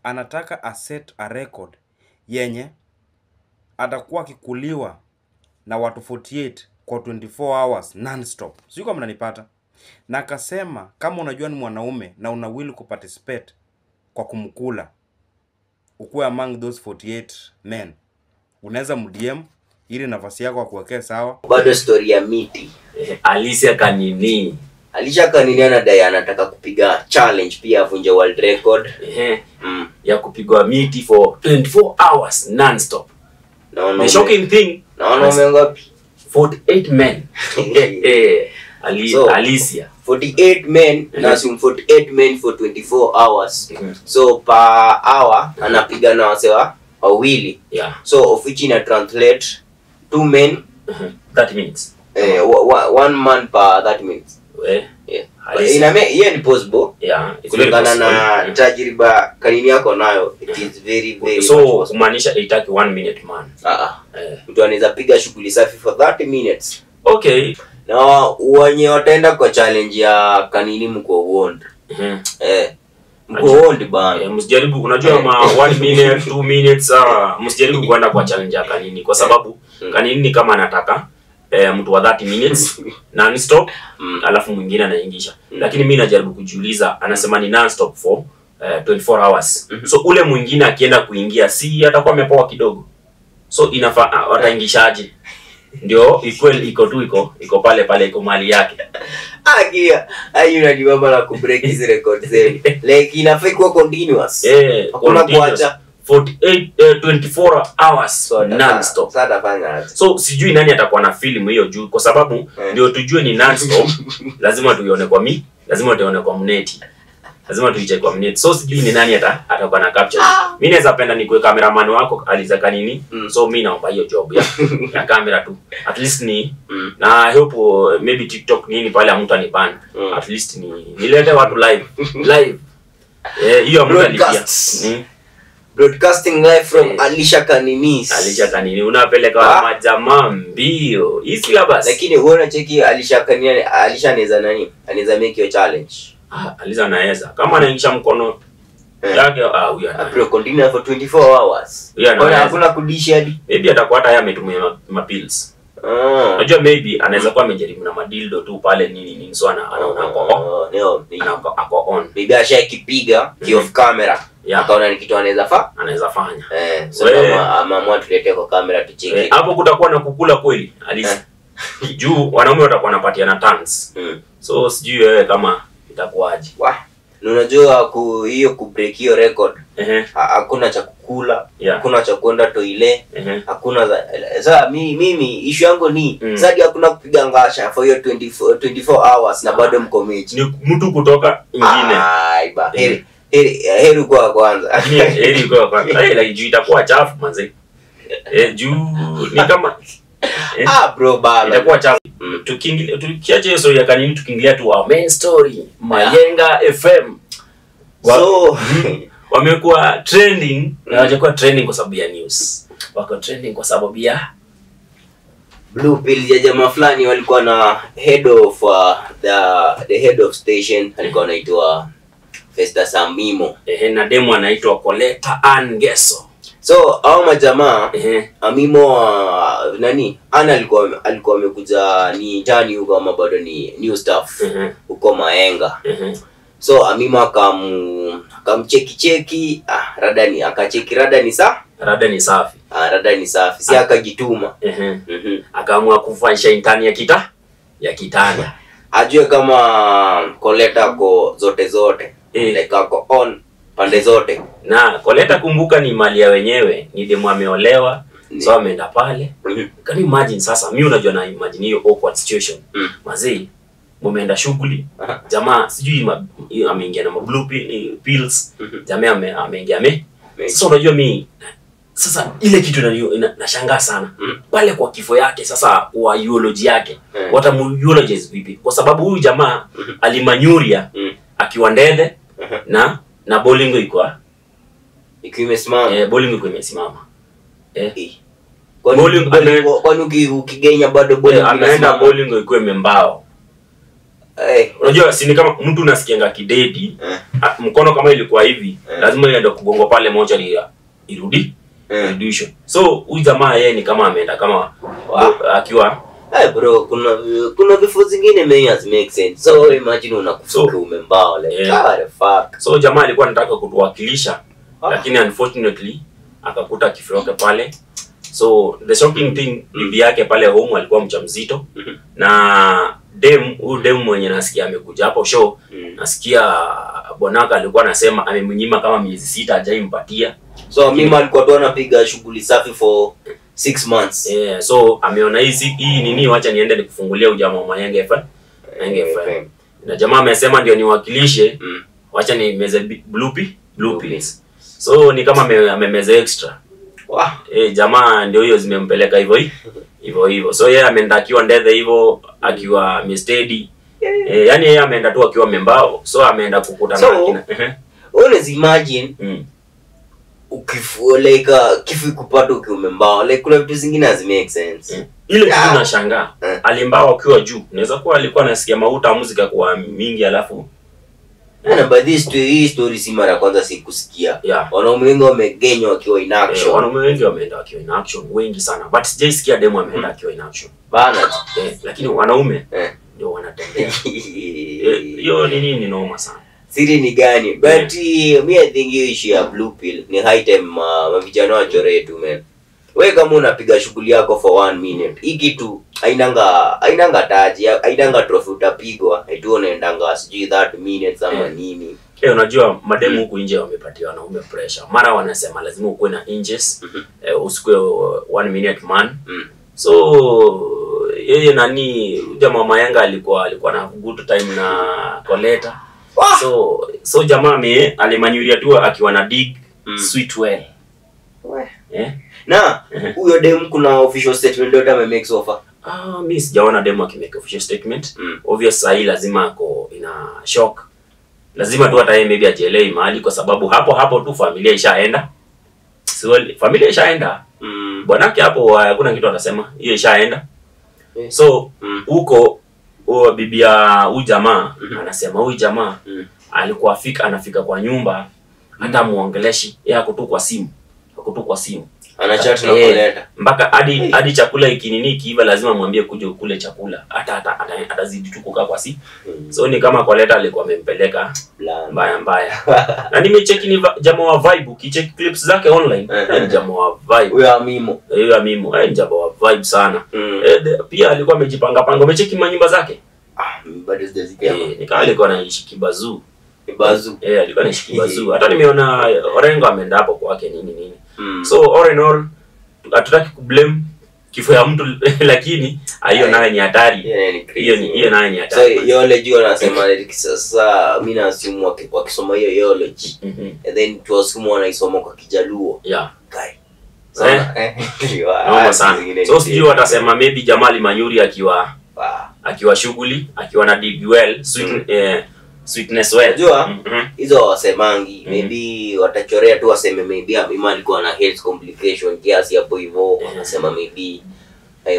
anataka a set a record yenye atakuwa kikuliwa na watu 48 kwa 24 hours non-stop. Sio kama mnanipata. Na akasema kama unajua ni mwanaume na una will kuparticipate kwa kumkula, ukuwe among those 48 men, unaweza mdm ili nafasi yako akuwekee sawa. Bado story ya miti. Alicia Kanini. Alicia Kanini anadai anataka kupiga challenge pia avunje world record. Ya kupigwa miti for 24 hours non-stop. The shocking thing, naona ngapi? 48 men. Alicia 48 men na 48 men for 24 hours. So per hour anapiga na wasewa wawili. So of which ina translate 2 men 30 minutes. 1 man per 30 minutes. Ni possible. Kulingana na tajriba Kanini yako nayo, it is very very so kumaanisha itaki 1 minute man. Mtu anaweza piga shughuli safi for 30 minutes. Okay. Na wenye wataenda kwa challenge ya Kanini mko wond. Mko wond bana. Msijaribu, unajua 1 minute 2 minutes msijaribu kwenda kwa challenge ya Kanini kwa sababu Kanini kama anataka mtu wa 30 minutes non-stop alafu mwingine anaingisha. Lakini mimi najaribu kujiuliza, anasema ni non-stop for 24 hours. So ule mwingine akienda kuingia si atakuwa amepoa kidogo. So inafaa wataingishaje? Ndio iko pale iko mali yake. Ayu unajibaba na kubreak hizo record zenu. Like inafaa kuwa continuous. Hakuna kuacha 24 hours non-stop. So sijui nani atakuwa na film hiyo juu kwa sababu ndio tujue ni non-stop. Lazima tuione kwa mneti. Lazima tuicheke kwa mneti. So sijui ni nani atakuwa na capture. Mimi naweza penda nikuwe cameraman wako Alicia Kanini. So mimi naomba hiyo job ya camera tu. At least ni na I hope maybe TikTok nini pale mtu aniban. At least nilete watu live. Hiyo mtu alipia. Broadcasting live from Alicia Kanini. Alicia Kanini unapeleka wa majamaa mbio. Hii syllabus. Lakini uone cheki Alicia Kanini, Alicia anaweza nani? Anaweza make your challenge. Alicia anaweza. Kama anaingisha mkono yake huyo ana continue for 24 hours. Kwa hakuna kudishi hadi. Maybe atakuwa hata yeye ametumia pills. Unajua maybe anaweza kuwa amejaribu na madildo tu pale nini so anaona ako on. Maybe ashakipiga off camera. Akaona ni kitu anaweza fanya. So kama tulete kwa kamera tucheke. Hapo kutakuwa na kukula kweli Alicia. Juu wanaume watakuwa wanapatiana tons. So sijui wewe kama itakuwaje. Unajua hiyo kubreak hiyo record. Hakuna cha kukula, hakuna cha kwenda toilet, hakuna sasa mimi issue yangu ni sasa hakuna kupiga ngasha for hiyo 24 hours na bado mko mechi. Ni mtu kutoka ingine. Heri kwa kwanza. Heri kwa kwanza. Like juu itakuwa chafu manze. Juu ni kama bro baba. Itakuwa chafu. Tukiache hiyo ya Kanini tukiingilia tu our main story. Mayenga FM. So wamekuwa trending na hawajakuwa trending kwa sababu ya news. Wako trending kwa sababu ya Blue Pill ya jamaa fulani walikuwa na head of the head of station alikuwa anaitwa Festus Amimo. Na demo anaitwa Coletta Angeso. So hao majamaa Amimo nani alikuwa amekuja ni tani huko ama bado ni new staff huko Mayenga. So Amimo akamcheki radani akacheki radani safi. Rada ni safi. Si akajituma. Akaamua kufanya intani ya kitanda. Ajue kama Coletta ko zote. Like ako on pande zote. Na Coletta kumbuka ni mali ya wenyewe, ni demo ameolewa, so ameenda pale. Can you imagine sasa? Mimi unajua na imagine hiyo awkward situation. Mazee mumeenda shughuli, jamaa sijui ameingia na blue pills, jamaa ameingia sasa unajua mimi sasa ile kitu nashangaa sana. Pale kwa kifo yake sasa wa eulogy yake. Watamu-eulogize vipi? Kwa sababu huyu jamaa alimanyuria akiwa ndede na bowling ikiwa imesimama. Bowling iko imesimama. Kwani ukigenya bado bowling ameenda bowling ikiwa imembao. Unajua si ni kama mtu unasikianga kidedi mkono kama ilikuwa hivi lazima iende kugongo pale moja ni irudi irudisho. So huyu jamaa yeye ni kama ameenda kama akiwa bro kuna vifo zingine mayas make sense. So imagine unakufuka umembao like what the fuck. So jamaa alikuwa anataka kutuwakilisha lakini unfortunately akakuta kifo yake pale. So the shocking thing bibi yake pale home alikuwa mjamzito na huyu dem mwenye nasikia amekuja hapo show nasikia bwanaka alikuwa anasema amemnyima kama miezi 6 hajaimpatia. So mimi alikuwa tu anapiga shughuli safi for 6 months. So ameona hii nini wacha niende nikufungulia ujamaa wa Mayenge FM. Na jamaa amesema ndio niwakilishe wacha ni meze blue pills. So ni kama amemeza extra. Jamaa ndio hiyo zimempeleka hivyo. So yeye ameenda akiwa ndethe hivyo akiwa mistedi. Yani yeye ameenda tu akiwa membao. So ameenda kukutana na kina. Honestly imagine kifu kupata ukiwa membao. Like kuna vitu zingine hazimake sense. Ile kitu nashangaa. Alimbao akiwa juu. Unaweza kuwa alikuwa anasikia mauta muziki kwa mingi alafu but hii story si mara kwanza sikusikia. Wanaume wengi wamegenywa wakiwa in action. Wanaume wengi wameenda wakiwa in action wengi sana. But sijaisikia demo ameenda akiwa in action. Bana. Lakini wanaume ndio wanatembea. Hiyo ni noma sana. Siri ni gani? But me I think hiyo issue ya blue pill ni high time vijana wachore tu man. Wewe kama unapiga shughuli yako for 1 minute, hii kitu hainanga taji, hainanga trophy utapigwa, eti unaendanga sijui 30 minutes ama nini. Unajua mademu huku nje wamepatia wanaume pressure. Mara wanasema lazima ukuwe na inches, usikue 1 minute man. So yeye nani jamaa Mayanga alikuwa na good time na Koleta. So jamaa alimanyuria tu akiwa na dig sweet well. Na huyo dem kuna official statement ndio ame make so far. Mimi sijaona dem akimake official statement. Obvious sahi lazima ako ina shock. Lazima tu hata yeye maybe ajielewe mahali kwa sababu hapo tu familia ishaenda. So familia ishaenda. Bwanake hapo hakuna kitu atasema. Hiyo ishaenda. So huko bibi ya huyu jamaa anasema huyu jamaa alikuwa anafika kwa nyumba hata muongeleshi yeye ako tu kwa simu. Anachat na Koleta. Mpaka hadi chakula ikinini kiiva lazima mwambie kuja ukule chakula. Hata atazidi tu kukaa kwa simu. So ni kama Koleta alikuwa amempeleka mbaya. Na nimecheki ni jamaa wa vibe, ukicheck clips zake online, ni jamaa wa vibe. Huyo Amimo. Ni jamaa wa vibe sana. Pia alikuwa amejipanga. Umecheki manyumba zake? Bado sijazikia. Ni kama alikuwa anaishi Kibazu. Alikuwa anaishi Kibazu. Hata nimeona Orengo ameenda hapo kwake nini. So all in all hatutaki kublame kifo ya mtu lakini hiyo nayo ni hatari. Hiyo nayo ni hatari. So theology wanasema sasa mimi na assume wakisoma hiyo theology and then tu assume wanaisoma kwa Kijaluo. Noma sana. So sijui watasema maybe Jamali Manyuri akiwa shughuli akiwa na DBL sweetness well. Unajua hizo wasemangi maybe watachorea tu waseme maybe Amima alikuwa na health complication kiasi hapo hivyo wanasema maybe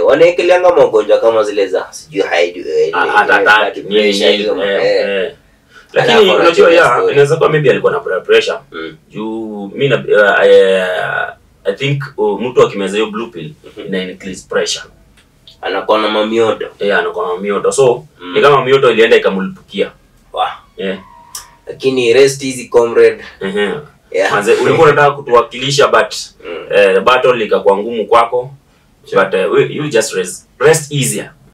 wanaekeleanga magonjwa kama zile za sijui attack lakini unajua inaweza kuwa maybe alikuwa na pressure juu mimi I think mtu akimeza hiyo blue pill ina increase pressure, anakuwa na mamioto. Anakuwa na mamioto, so ni kama mamioto ilienda ikamlipukia. Lakini rest easy comrade. Manze ulikuwa unataka kutuwakilisha but the battle ikakuwa ngumu kwako, but you just rest easier.